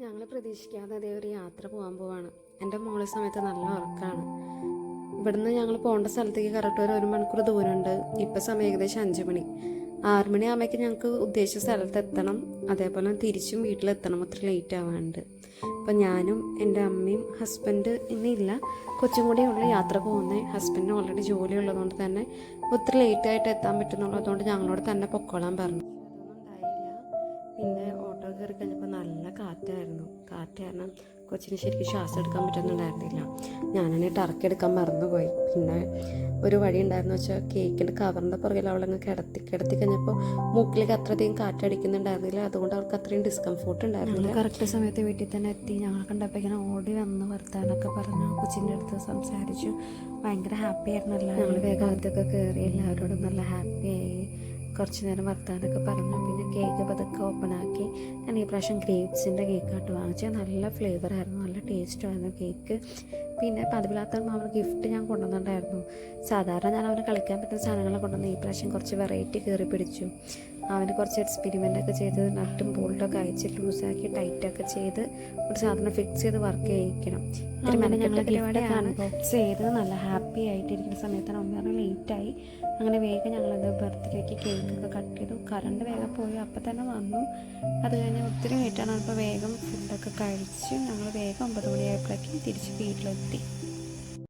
ഞങ്ങൾ പ്രതീക്ഷിക്കാതെ അതേ ഒരു യാത്ര പോകാൻ പോവാണ്. എൻ്റെ മോളെ സമയത്ത് നല്ല ഉറക്കമാണ്. ഇവിടുന്ന് ഞങ്ങൾ പോകേണ്ട സ്ഥലത്തേക്ക് കറക്റ്റ് ഒരു മണിക്കൂർ ദൂരമുണ്ട്. ഇപ്പം സമയം ഏകദേശം 5 മണി. 6 മണി ആകുമ്പോഴേക്കും ഞങ്ങൾക്ക് ഉദ്ദേശിച്ച സ്ഥലത്ത് എത്തണം. അതേപോലെ തിരിച്ചും വീട്ടിലെത്തണം. ഒത്തിരി ലേറ്റ് ആവാനുണ്ട്. അപ്പം ഞാനും എൻ്റെ അമ്മയും ഹസ്ബൻഡ് ഇന്നില്ല, കൊച്ചും കൂടെ ഉള്ള യാത്ര പോകുന്നത്. ഹസ്ബൻഡിന് ഓൾറെഡി ജോലി ഉള്ളതുകൊണ്ട് തന്നെ ഒത്തിരി ലേറ്റായിട്ട് എത്താൻ പറ്റുന്നുള്ളതുകൊണ്ട് ഞങ്ങളോട് തന്നെ പൊക്കോളാൻ പറഞ്ഞു. പിന്നെ ഓട്ടോ കയറി കഴിഞ്ഞപ്പോൾ നല്ല കാറ്റായിരുന്നു. കാറ്റ് കാരണം കൊച്ചിന് ശരിക്കും ശ്വാസം എടുക്കാൻ പറ്റുന്നുണ്ടായിരുന്നില്ല. ഞാനാണെങ്കിൽ ടർക്കി എടുക്കാൻ മറന്നുപോയി. പിന്നെ ഒരു വഴി ഉണ്ടായിരുന്നു വെച്ചാൽ കേക്കിൻ്റെ കവറിൻ്റെ പുറകിൽ അവളങ്ങ് കിടത്തി കഴിഞ്ഞപ്പോൾ മൂക്കിലേക്ക് അത്രയധികം കാറ്റടിക്കുന്നുണ്ടായിരുന്നില്ല. അതുകൊണ്ട് അവൾക്ക് അത്രയും ഡിസ്കംഫോർട്ട് ഉണ്ടായിരുന്നില്ല. കറക്റ്റ് സമയത്ത് വീട്ടിൽ തന്നെ എത്തി. ഞങ്ങൾ കണ്ടപ്പോൾ ഓടി വന്ന് വർത്താനൊക്കെ പറഞ്ഞു, കൊച്ചിൻ്റെ അടുത്ത് സംസാരിച്ചു. ഭയങ്കര ഹാപ്പി ആയിരുന്നല്ലോ. ഞങ്ങൾ വേഗം അകത്തൊക്കെ കയറി എല്ലാവരോടും നല്ല ഹാപ്പിയായി. കുറച്ച് നേരം വർത്താനൊക്കെ പറഞ്ഞു. പിന്നെ കേക്ക് പതുക്കെ ഓപ്പണാക്കി. ഞാൻ ഈ പ്രാവശ്യം ഗ്രേപ്സിൻ്റെ കേക്കായിട്ട് വാങ്ങിച്ചത്. നല്ല ഫ്ലേവറായിരുന്നു, നല്ല ടേസ്റ്റുമായിരുന്നു കേക്ക്. പിന്നെ പതിവില്ലാത്ത അവന് ഗിഫ്റ്റ് ഞാൻ കൊണ്ടുവന്നിട്ടുണ്ടായിരുന്നു. സാധാരണ ഞാൻ അവന് കളിക്കാൻ പറ്റുന്ന സാധനങ്ങളെ കൊണ്ടുവന്ന് ഈ പ്രാവശ്യം കുറച്ച് വെറൈറ്റി കയറി പിടിച്ചു. അവന് കുറച്ച് എക്സ്പെരിമെൻ്റൊക്കെ ചെയ്ത് നട്ടും ബോൾട്ടൊക്കെ അയച്ച് ലൂസാക്കി ടൈറ്റൊക്കെ ചെയ്ത് ഒരു സാധനം ഫിക്സ് ചെയ്ത് വർക്ക് ചെയ്യിക്കണം. അങ്ങനെ ഞങ്ങൾ പരിപാടിയാണ് അൺബോക്സ് ചെയ്ത് നല്ല ഹാപ്പി ആയിട്ടിരിക്കുന്ന സമയത്താണ് അമ്മ ലേറ്റായി. അങ്ങനെ വേഗം ഞങ്ങളത് ബർത്ത്ഡേക്ക് കേക്കൊക്കെ കട്ട് ചെയ്തു. കറണ്ട് വേഗം പോയി, അപ്പം തന്നെ വന്നു. അത് കഴിഞ്ഞ് ഒത്തിരി ലേറ്റാണ്. അപ്പോൾ വേഗം ഫുഡൊക്കെ കഴിച്ച് ഞങ്ങൾ വേഗം 9 മണിയായപ്പോഴേക്കും തിരിച്ച് വീട്ടിലെത്തി.